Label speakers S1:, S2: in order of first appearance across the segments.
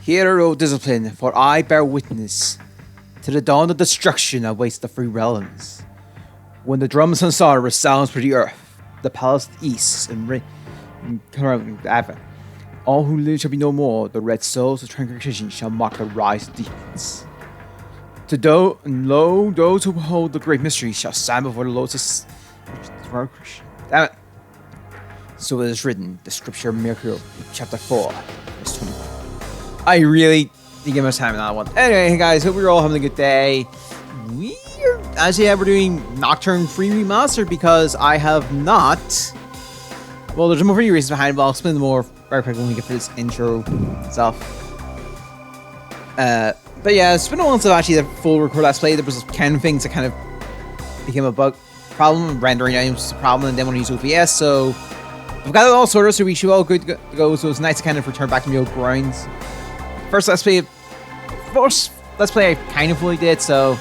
S1: Hear, O discipline, for I bear witness to the dawn of destruction awaits the three realms. When the drums and sorrow resounds for the earth, the palace of the east and Advent. All who live shall be no more. The red souls of transgression shall mark the rise of demons. Those who behold the great mystery shall stand before the lotus. Damn it. So it is written, the scripture of Mercury, chapter 4, verse 21. I really didn't give much time on that one. Anyway, hey guys, hope you're all having a good day. We're doing Nocturne free remastered because I have not. Well, there's more reasons behind it, but I'll explain more very quickly when we get through this intro stuff. But yeah, it's been a while since I've actually did a full record let's play. There was kind of things that kind of became a bug problem, rendering items was a problem, and then when I use OBS, so I've got it all sorted, so we should all good to go. So it's nice to kind of return back to my old grinds. First let's play I kind of fully did, so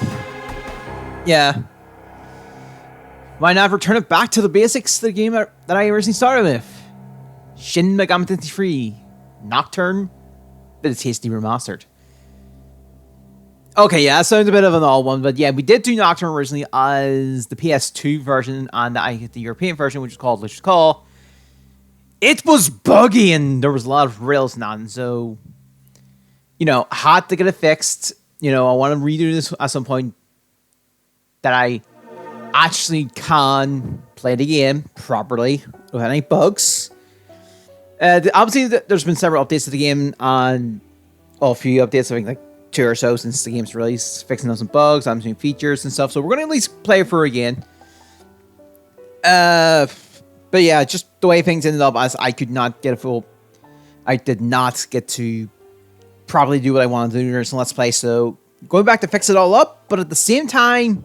S1: yeah. Why not return it back to the basics of the game that I originally started with? Shin Megami Tensei 3 Nocturne, but it's tasty remastered. Okay, yeah, that sounds a bit of an odd one, but yeah, we did do Nocturne originally as the PS2 version, and I hit the European version, which is called Let's Call. It was buggy, and there was a lot of rails and so, you know, had to get it fixed. You know, I want to redo this at some point that I actually can play the game properly without any bugs. Obviously, there's been several updates to the game, and a few updates, I think, like 2 or so since the game's release, fixing up some bugs, adding some features and stuff. So we're going to at least play it for again. But yeah, just the way things ended up, as I could not get a full. I did not get to properly do what I wanted to do during Let's Play. So going back to fix it all up, but at the same time,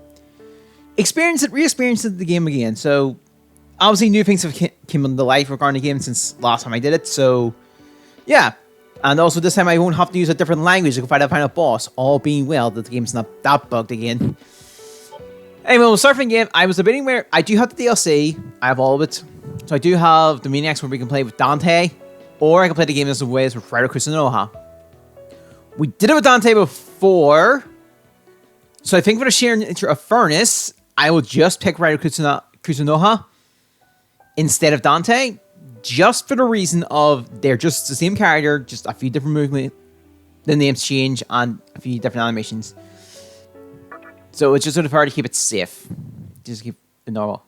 S1: re-experience the game again. So obviously new things have come into life regarding the game since last time I did it. So yeah, and also this time I won't have to use a different language to find a boss. All being well, that the game's not that bugged again. Anyway, we'll start from the game. I was debating where I do have the DLC. I have all of it. So I do have the Maniacs where we can play with Dante, or I can play the game as a way with Frederick Kusunoha. We did it with Dante before, so I think for the sheer nature of fairness, I will just pick Frederick Kusunoha instead of Dante, just for the reason of they're just the same character, just a few different movements, the names change, and a few different animations. So it's just sort of hard to keep it safe. Just keep it normal.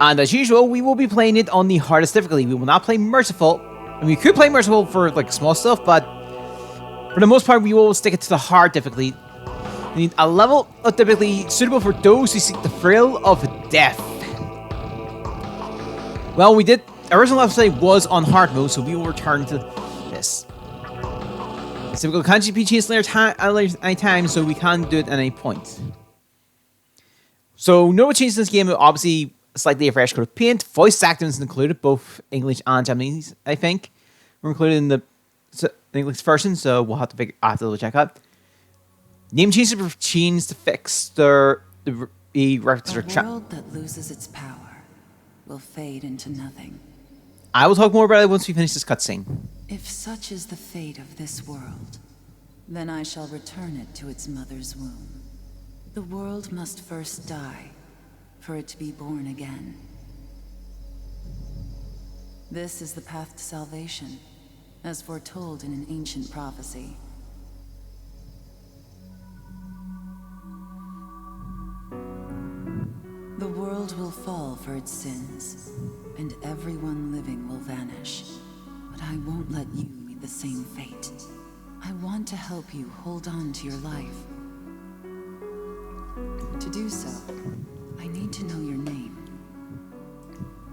S1: And as usual, we will be playing it on the hardest difficulty. We will not play Merciful. And we could play Merciful for like small stuff, but for the most part, we will stick it to the hard difficulty. We need a level of difficulty suitable for those who seek the thrill of death. Well, we did. Original Let's Play was on hard mode, so we will return to this. Typical kanji be changed at any time, so we can't do it at any point. So, no changes in this game. Obviously, slightly a fresh coat of paint. Voice actors included, both English and Japanese, I think, were included in the English version, so we'll have to check out. Name changes were changed to fix the reference to
S2: a world that loses its power will fade into nothing.
S1: I will talk more about it once we finish this cutscene.
S2: If such is the fate of this world, then I shall return it to its mother's womb. The world must first die for it to be born again. This is the path to salvation, as foretold in an ancient prophecy. The world will fall for its sins, and everyone living will vanish. But I won't let you meet the same fate. I want to help you hold on to your life. To do so, I need to know your name.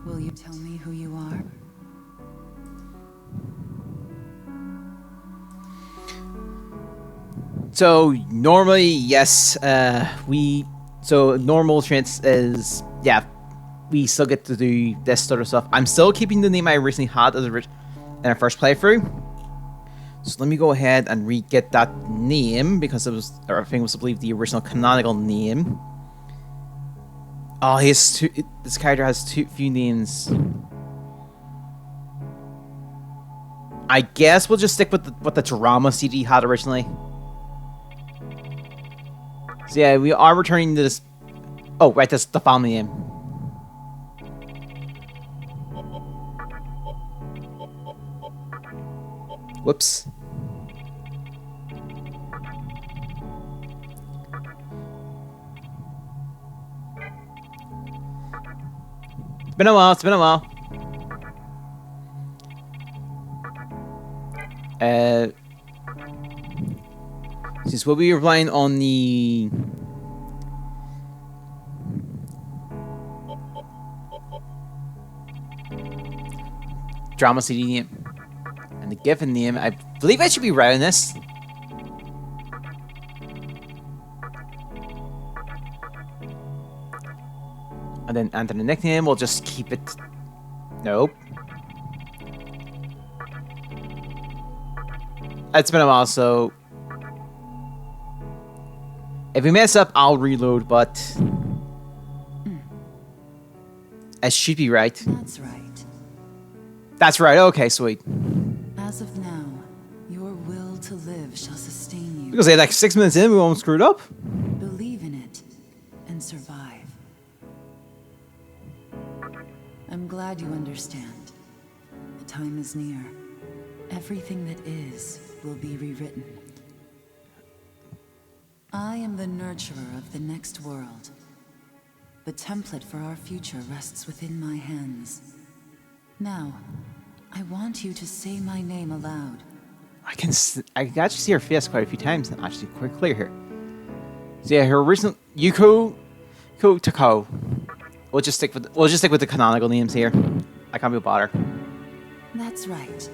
S2: Will you tell me who you are?
S1: So normally, yes, so normal trance is, yeah, we still get to do this sort of stuff. I'm still keeping the name I originally had as in our first playthrough. So let me go ahead and re-get that name, because it was, or I think it was, I believe, the original canonical name. Oh, this character has few names. I guess we'll just stick with what the drama CD had originally. So yeah, we are returning to this. Oh, right, that's the family name. Whoops. It's been a while. It's been a while. Since we'll be relying on the drama CD name and the given name, I believe I should be writing this. And then enter the nickname, we'll just keep it. Nope. It's been a while, so if we mess up, I'll reload, but it should be right.
S2: That's right.
S1: That's right. Okay, sweet.
S2: As of now, your will to live shall sustain you.
S1: Because like 6 minutes in, we almost screwed up.
S2: Believe in it and survive. I'm glad you understand. The time is near. Everything that is will be rewritten. I am the nurturer of the next world. The template for our future rests within my hands. Now, I want you to say my name aloud.
S1: I can actually see her face quite a few times, and actually quite clear here. So yeah, her original Yuko Tako. We'll just stick with the canonical names here. I can't be bothered.
S2: That's right.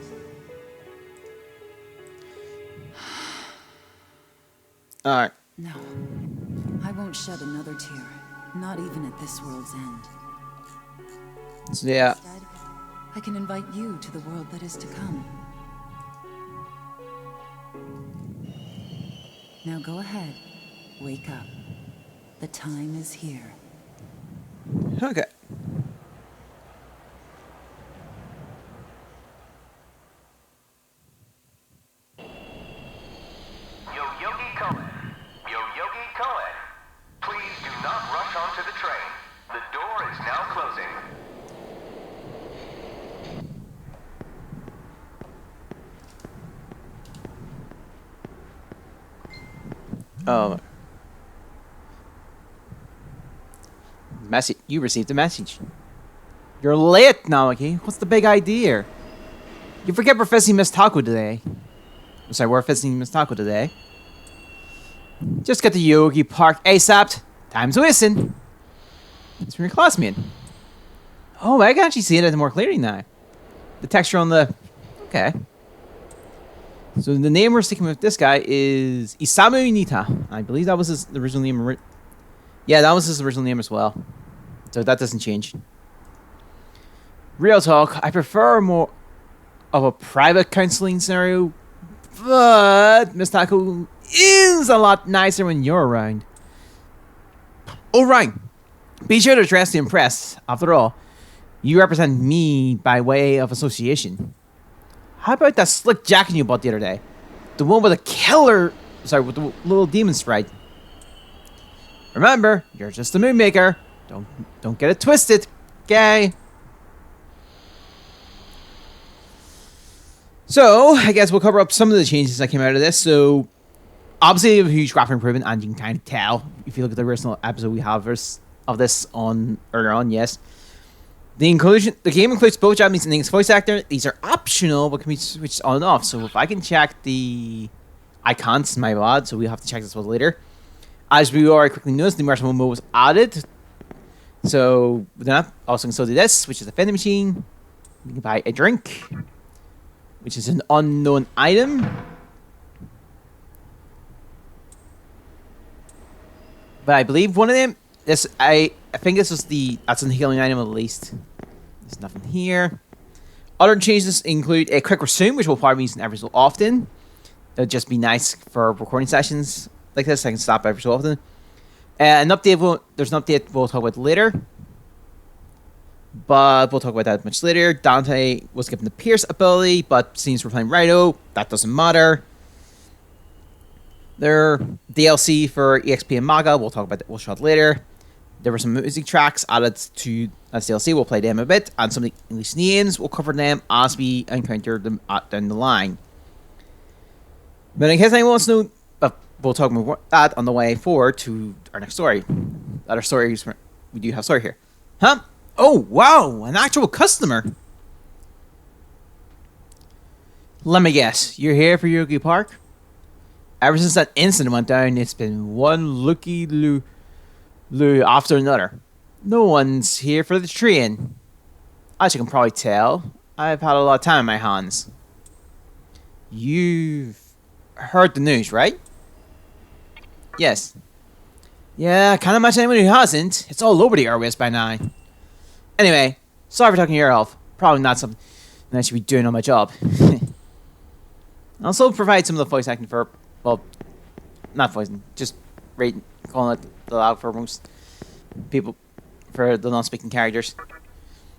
S1: All right.
S2: No, I won't shed another tear, not even at this world's end.
S1: So yeah.
S2: Instead, I can invite you to the world that is to come. Now go ahead, wake up. The time is here.
S1: Okay.
S3: Please do not rush onto the train. The door is now closing.
S1: Oh. Message. You received a message. You're late, Naoki. What's the big idea? You forget we're visiting Miss Taco today. Sorry, we're visiting Miss Taco today. Just get to Yogi Park ASAP. Time's wasting. It's from your classmate. Oh, I can actually see it more clearly now. The texture on the... Okay. So the name we're sticking with this guy is Isamu Nita. I believe that was his original name. Yeah, that was his original name as well. So that doesn't change. Real talk, I prefer more of a private counseling scenario. But Miss Taco is a lot nicer when you're around. Alright. Be sure to dress to impress. After all, you represent me by way of association. How about that slick jacket you bought the other day? The one with the killer... Sorry, with the little demon sprite. Remember, you're just a moon maker. Don't get it twisted, okay? So, I guess we'll cover up some of the changes that came out of this. So, obviously, a huge graphic improvement, and you can kind of tell if you look at the original episode we have of this on earlier on. Yes, the game includes both Japanese and English voice actor. These are optional, but can be switched on and off. So, if I can check the icons, my bad. So we have to check this one later. As we already quickly noticed, the immersive mode was added. So then also can still do this, which is a vending machine. You can buy a drink, which is an unknown item. But I believe one of them, I think this was that's a healing item at least. There's nothing here. Other changes include a quick resume, which will probably be used every so often. It'll just be nice for recording sessions like this. I can stop every so often. An update, there's an update we'll talk about later. but we'll talk about that much later. Dante was given the Pierce ability, but since we're playing Rhino, that doesn't matter. There DLC for EXP and Maga, we'll talk about that, we'll show it later. There were some music tracks added to as DLC, we'll play them a bit, and some of the English names, we'll cover them as we encounter them down the line. But in case anyone wants to know, we'll talk more about that on the way forward to our next story. Other stories, we do have a story here. Huh? Oh, wow, an actual customer. Let me guess, you're here for Yogi Park? Ever since that incident went down, it's been one looky loo after another. No one's here for the train. As you can probably tell, I've had a lot of time on my hands. You've heard the news, right? Yes. Yeah, I can't imagine anyone who hasn't. It's all over the airways by now. Anyway, sorry for talking to your elf. Probably not something that I should be doing on my job. I also provide some of the voice acting for, well, not voicing, just calling it aloud for most people, for the non-speaking characters.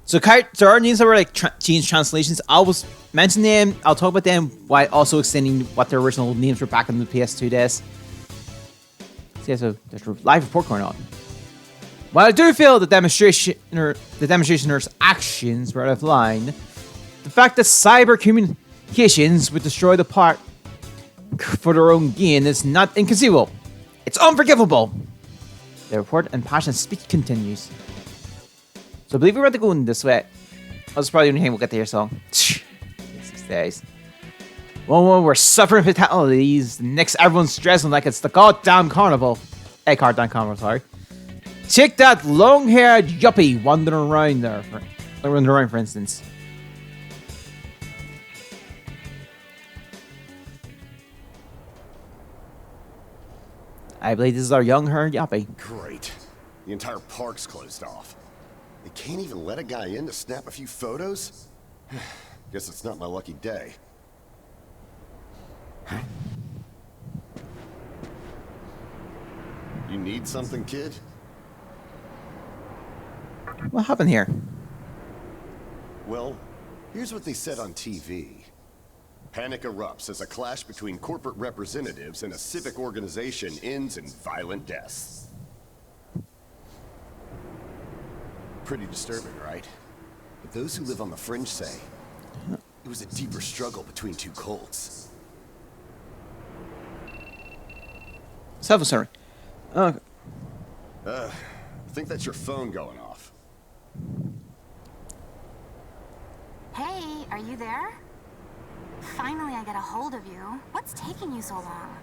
S1: So there are names that were like changed translations. I'll mention them, I'll talk about them while also extending what their original names were back in the PS2 days. So yeah, so there's a live report going on. While I do feel the demonstrationer's actions were out of line, the fact that cyber communications would destroy the park for their own gain is not inconceivable. It's unforgivable. The report and passionate speech continues. So I believe we're about to go in this way. That's probably the only thing we'll get to hear, so. 6 days. Well, we're suffering fatalities. Next, everyone's stressing like it's the goddamn carnival. Goddamn carnival, sorry. Check that long-haired yuppie wandering around there. For instance. I believe this is our young-haired yuppie.
S4: Great. The entire park's closed off. They can't even let a guy in to snap a few photos? Guess it's not my lucky day. You need something, kid?
S1: What happened here?
S4: Well, here's what they said on TV. Panic erupts as a clash between corporate representatives and a civic organization ends in violent deaths. Pretty disturbing, right? But those who live on the fringe say it was a deeper struggle between two cults.
S1: Self-serving. Okay.
S4: I think that's your phone going off.
S5: Hey, are you there? Finally, I get a hold of you. What's taking you so long?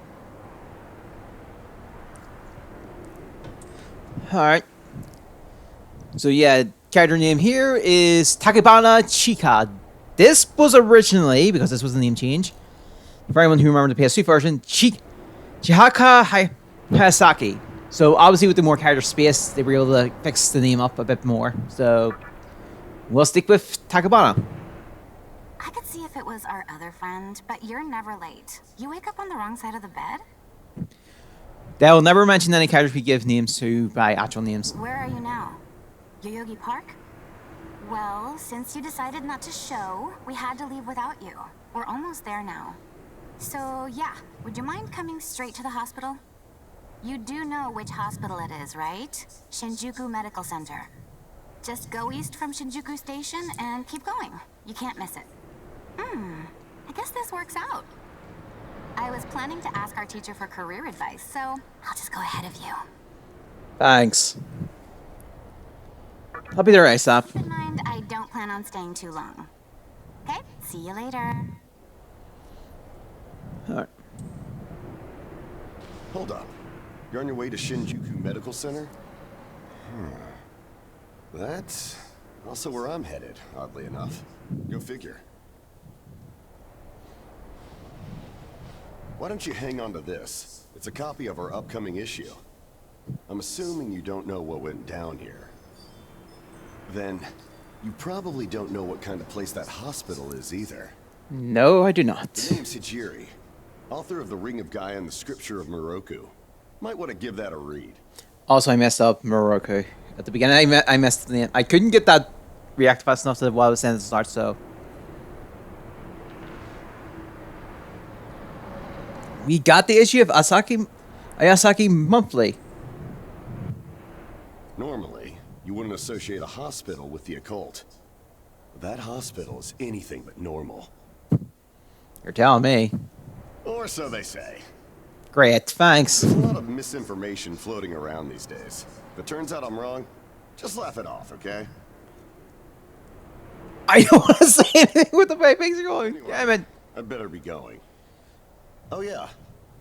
S1: Alright. So yeah, character name here is Takebana Chika. This was originally, because this was a name change, for anyone who remembers the PS2 version, Chihaka Hayasaki. So obviously with the more character space, they were able to fix the name up a bit more. So we'll stick with Takebana.
S5: I could see if it was our other friend, but you're never late. You wake up on the wrong side of the bed?
S1: They'll never mention any characters we give names to by actual names.
S5: Where are you now? Yoyogi Park? Well, since you decided not to show, we had to leave without you. We're almost there now. So yeah, would you mind coming straight to the hospital? You do know which hospital it is, right? Shinjuku Medical Center. Just go east from Shinjuku Station and keep going. You can't miss it. I guess this works out. I was planning to ask our teacher for career advice, so I'll just go ahead of you.
S1: Thanks. I'll be there ASAP.
S5: Keep in mind, I don't plan on staying too long. Okay, see you later.
S1: Alright.
S4: Hold up. You're on your way to Shinjuku Medical Center? That's also where I'm headed, oddly enough. Go figure. Why don't you hang on to this? It's a copy of our upcoming issue. I'm assuming you don't know what went down here. Then, you probably don't know what kind of place that hospital is either.
S1: No, I do not.
S4: The name's Hijiri, author of The Ring of Gaia and the Scripture of Moroku. Might want to give that a read.
S1: Also, I messed up Morocco. At the beginning, I messed the name. I couldn't get that react fast enough to what I was saying at the start, so. We got the issue of Ayasaki Monthly.
S4: Normally, you wouldn't associate a hospital with the occult. That hospital is anything but normal.
S1: You're telling me.
S4: Or so they say.
S1: Great, thanks.
S4: There's a lot of misinformation floating around these days. If it turns out I'm wrong, just laugh it off, okay?
S1: I don't want to say anything with the way things are going.
S4: Anyway,
S1: Damn it.
S4: I'd better be going. Oh yeah,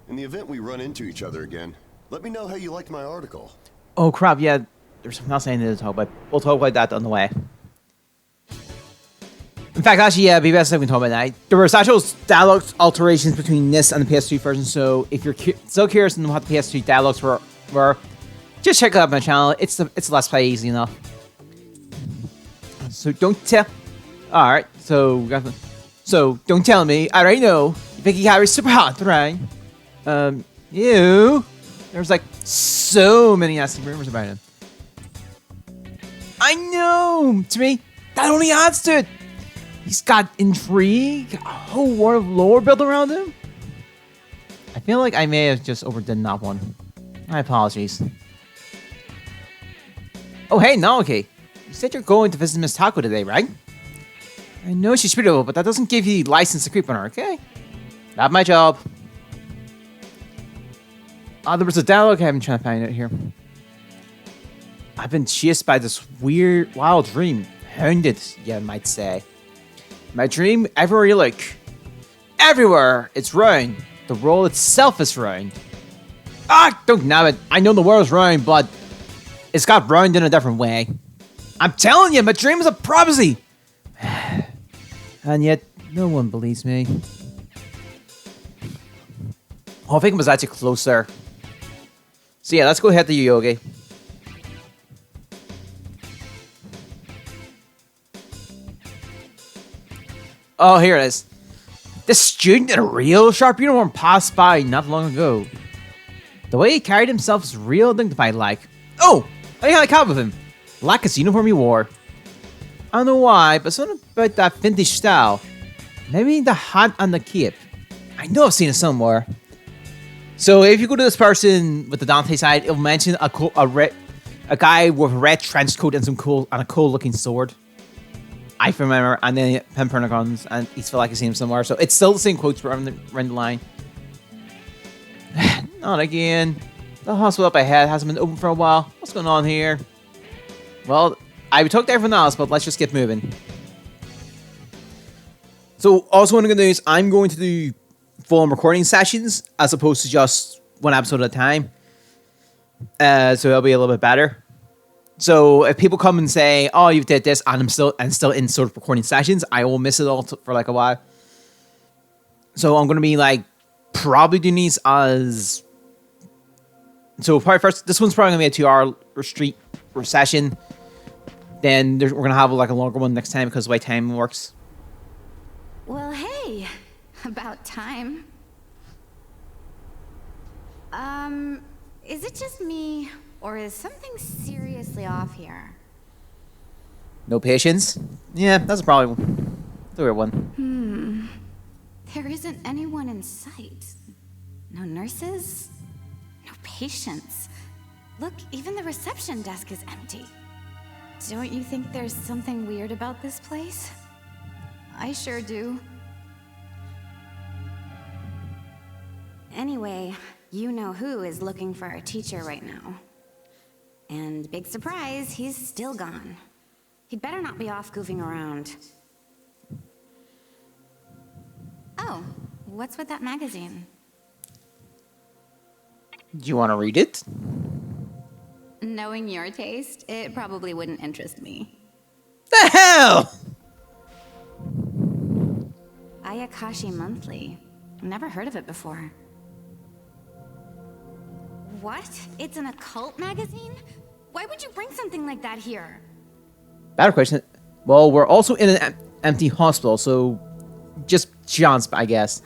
S4: in the event we run into each other again, let me know how you liked my article.
S1: Oh crap, yeah. There's something else I need to talk about. We'll talk about that on the way. In fact, actually, yeah, maybe that's something we can talk about that. There was actual dialogue alterations between this and the PS2 version, so if you're still curious on what the PS2 dialogues were, just check it out on my channel. It's Let's Play easy enough. So don't tell. Alright, so don't tell me. I already know. Vicky Harry's super hot, right? You. There's like so many nasty rumors about him. I know. To me, that only adds to it. He's got intrigue, a whole world of lore built around him. I feel like I may have just overdone that one. My apologies. Oh, hey, Naoki. You said you're going to visit Miss Taco today, right? I know she's beautiful, but that doesn't give you the license to creep on her, okay? Not my job. There was a dialogue I've been trying to find out here. I've been chased by this weird, wild dream. Hounded, you might say. My dream, everywhere you look. Everywhere, it's round. The world itself is round. Don't know it. I know the world's round, but it's got round in a different way. I'm telling you, my dream is a prophecy. And yet, no one believes me. Oh, I think it was actually closer. So yeah, let's go ahead to you, Yogi. Oh, here it is. This student in a real sharp uniform passed by not long ago. The way he carried himself is real dignified like. Oh, I had a cop with him. Like his uniform he wore. I don't know why, but something about that vintage style. Maybe the hat and the cape. I know I've seen it somewhere. So if you go to this person with the Dante side, it'll mention a guy with a red trench coat and a cool looking sword. I remember, and then Pentagon's, and he's feel like I've seen him somewhere. So it's still the same quotes around the line. Not again. The hospital up ahead hasn't been open for a while. What's going on here? Well, I talked to everyone else, but let's just get moving. So also what I'm going to do is I'm going to do full recording sessions as opposed to just one episode at a time. So it'll be a little bit better. So if people come and say, "Oh, you did this," and I'm still in sort of recording sessions, I will miss it all for like a while. So I'm gonna be like probably doing these as. So probably first, this one's probably gonna be a 2-hour session. Then we're gonna have like a longer one next time because the way time works.
S5: Well, hey, about time. Is it just me, or is something seriously off here?
S1: No patience? Yeah, that's a problem. It's a weird one.
S5: There isn't anyone in sight. No nurses, no patients. Look, even the reception desk is empty. Don't you think there's something weird about this place? I sure do. Anyway, you know who is looking for our teacher right now. And big surprise, he's still gone. He'd better not be off goofing around. Oh, what's with that magazine?
S1: Do you want to read it?
S5: Knowing your taste, it probably wouldn't interest me.
S1: The hell!
S5: Ayakashi Monthly. Never heard of it before. What? It's an occult magazine? Why would you bring something like that here?
S1: Better question. Well, we're also in an empty hospital, so just chance, I guess.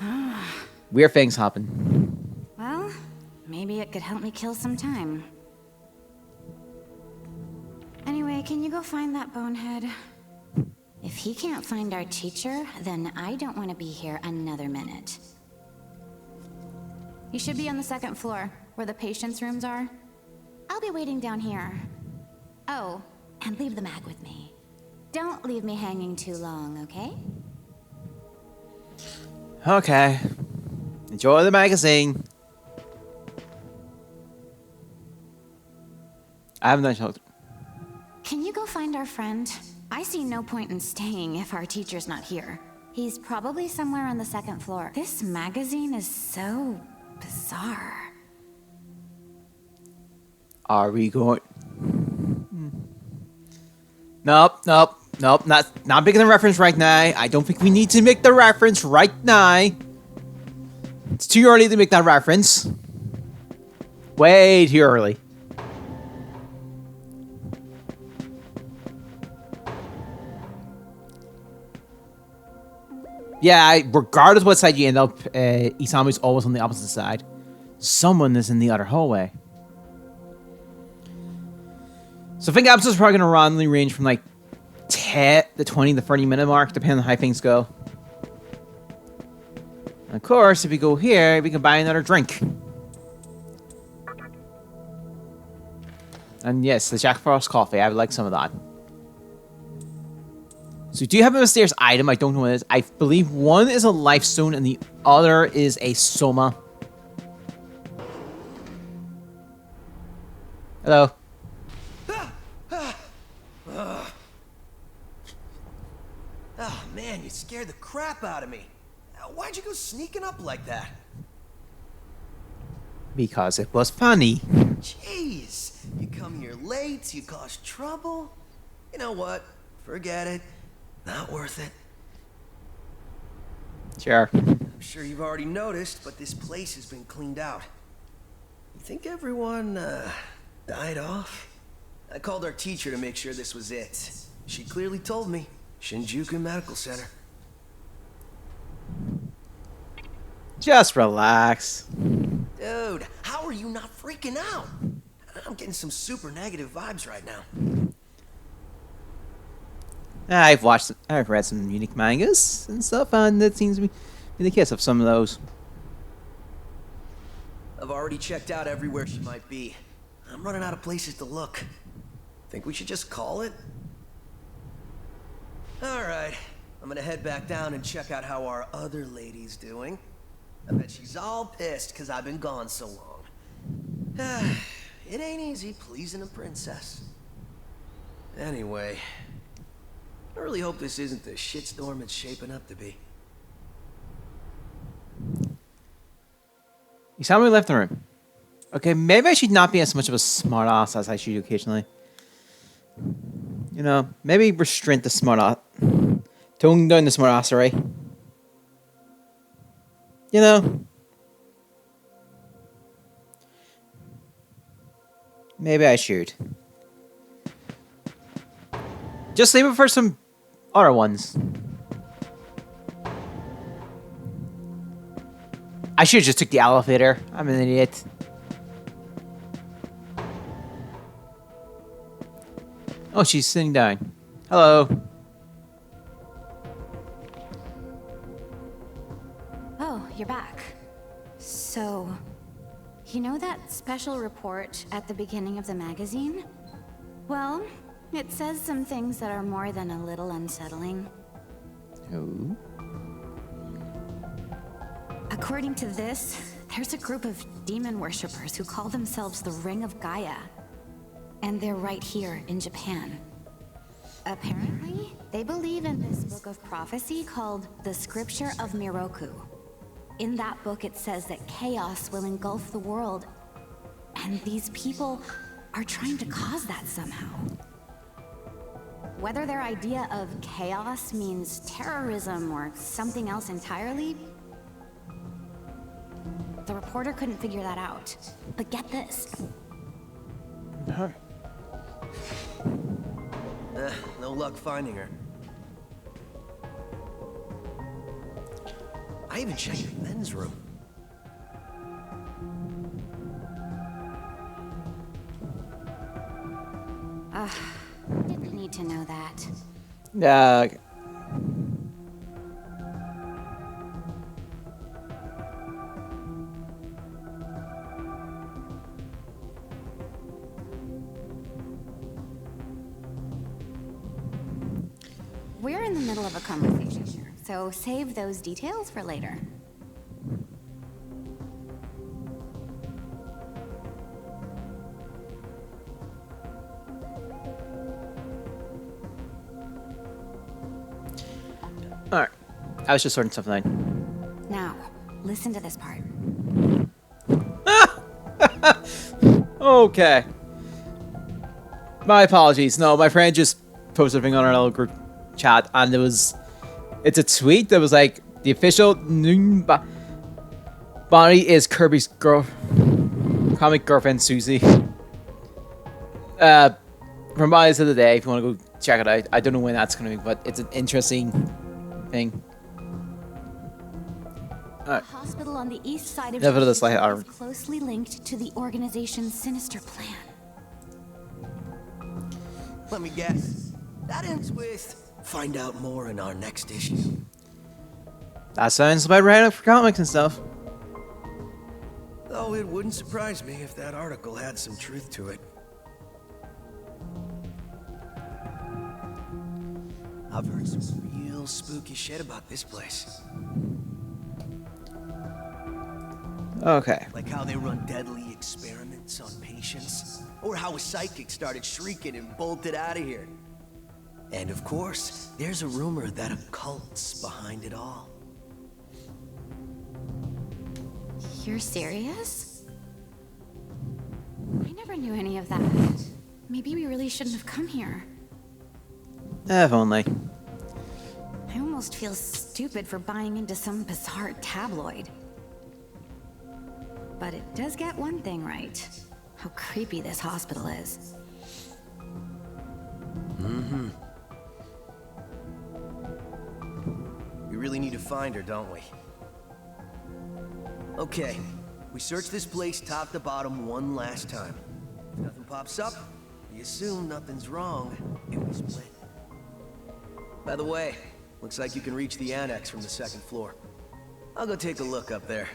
S1: Weird things happen.
S5: Well, maybe it could help me kill some time. Anyway, can you go find that bonehead? If he can't find our teacher, then I don't want to be here another minute. You should be on the second floor, where the patients' rooms are. I'll be waiting down here. Oh, and leave the mag with me. Don't leave me hanging too long, okay?
S1: Okay. Enjoy the magazine. I haven't done something.
S5: Can you go find our friend? I see no point in staying if our teacher's not here. He's probably somewhere on the second floor. This magazine is so bizarre.
S1: Are we going? Nope. Not making the reference right now. I don't think we need to make the reference right now. It's too early to make that reference. Way too early. Yeah, regardless what side you end up, Isamu's always on the opposite side. Someone is in the other hallway. So I think episodes are probably going to randomly range from like 10 to 20 to 30 minute mark, depending on how things go. And of course, if we go here, we can buy another drink. And yes, the Jack Frost coffee. I would like some of that. So we do have a mysterious item. I don't know what it is. I believe one is a life stone and the other is a soma. Hello.
S6: Oh man, you scared the crap out of me. Why'd you go sneaking up like that?
S1: Because it was funny.
S6: Jeez, you come here late, you cause trouble. You know what? Forget it. Not worth it.
S1: Sure.
S6: I'm sure you've already noticed, but this place has been cleaned out. You think everyone, died off? I called our teacher to make sure this was it. She clearly told me. Shinjuku Medical Center.
S1: Just relax.
S6: Dude, how are you not freaking out? I'm getting some super negative vibes right now.
S1: I've read some unique mangas and stuff, and that seems to be the case of some of those.
S6: I've already checked out everywhere she might be. I'm running out of places to look. Think we should just call it? Alright, I'm gonna head back down and check out how our other lady's doing. I bet she's all pissed because I've been gone so long. It ain't easy pleasing a princess. Anyway, I really hope this isn't the shitstorm it's shaping up to be.
S1: Isamu left the room. Okay, maybe I should not be as much of a smartass as I should do occasionally. You know, maybe restrain the smartass. Tone down the smartassery. You know. Maybe I should. Just leave it for some other ones. I should have just took the elevator. I'm an idiot. Oh, she's sitting down. Hello.
S5: Oh, you're back. So, you know that special report at the beginning of the magazine? Well, it says some things that are more than a little unsettling.
S1: Oh.
S5: According to this, there's a group of demon worshippers who call themselves the Ring of Gaia. And they're right here in Japan. Apparently, they believe in this book of prophecy called the Scripture of Miroku. In that book, it says that chaos will engulf the world. And these people are trying to cause that somehow. Whether their idea of chaos means terrorism or something else entirely, the reporter couldn't figure that out. But get this.
S6: No luck finding her. I even checked the men's room.
S5: Didn't need to know that.
S1: Yeah.
S5: We're in the middle of a conversation here, so save those details for later.
S1: Alright. I was just sorting something out.
S5: Now, listen to this part.
S1: Okay. My apologies. No, my friend just posted a thing on our little group chat, and it's a tweet that was like, the official Bonnie is Kirby's comic girlfriend Susie. Reminds of the day, if you want to go check it out. I don't know when that's going to be, but it's an interesting thing.
S5: The hospital on the east side of
S1: Never this
S5: Japan
S1: like
S5: is closely linked to the organization's sinister plan.
S6: Let me guess. That ends with find out more in our next issue.
S1: That sounds about right for comics and stuff.
S6: Though it wouldn't surprise me if that article had some truth to it. I've heard some real spooky shit about this place.
S1: Okay.
S6: Like how they run deadly experiments on patients, or how a psychic started shrieking and bolted out of here. And of course, there's a rumor that a cult's behind it all.
S5: You're serious? I never knew any of that. Maybe we really shouldn't have come here.
S1: If only.
S5: I almost feel stupid for buying into some bizarre tabloid. But it does get one thing right. How creepy this hospital is.
S6: Mm-hmm. We really need to find her, don't we? Okay, we search this place top to bottom one last time. If nothing pops up, we assume nothing's wrong, and we split. By the way, looks like you can reach the annex from the second floor. I'll go take a look up there.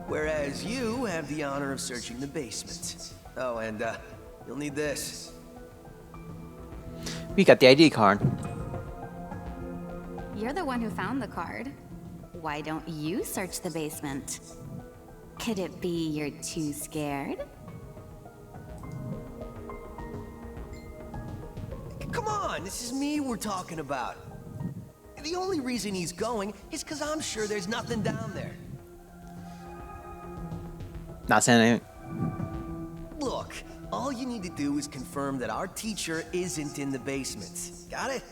S6: Whereas you have the honor of searching the basement. Oh, and you'll need this.
S1: We got the ID card.
S5: You're the one who found the card. Why don't you search the basement? Could it be you're too scared?
S6: Come on, this is me we're talking about. The only reason he's going is because I'm sure there's nothing down there.
S1: Not saying anything.
S6: Look, all you need to do is confirm that our teacher isn't in the basement. Got it?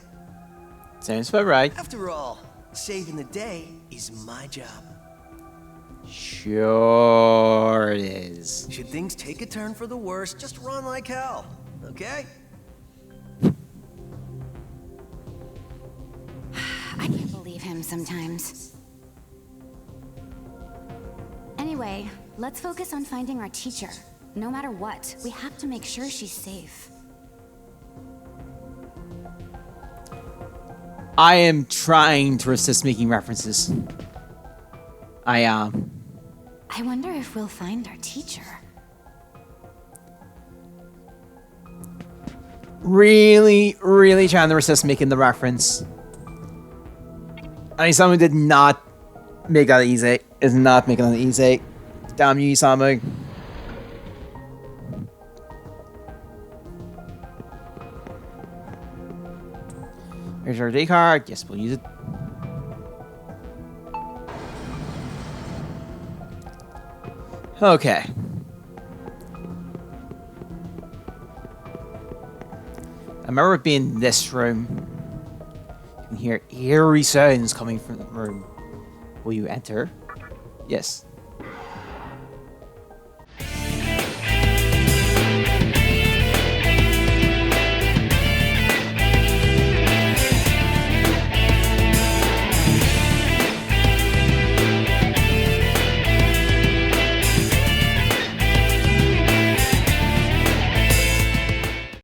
S1: Sounds about right.
S6: After all, saving the day is my job.
S1: Sure it is.
S6: Should things take a turn for the worse, just run like hell, okay?
S5: I can't believe him sometimes. Anyway, let's focus on finding our teacher. No matter what, we have to make sure she's safe.
S1: I am trying to resist making references. I am.
S5: I wonder if we'll find our teacher.
S1: Really, really trying to resist making the reference. I mean, someone did not make that easy. Is not making that easy. Damn you, Samu. Here's our D card. Yes, we'll use it. Okay. I remember it being in this room. You can hear eerie sounds coming from the room. Will you enter? Yes.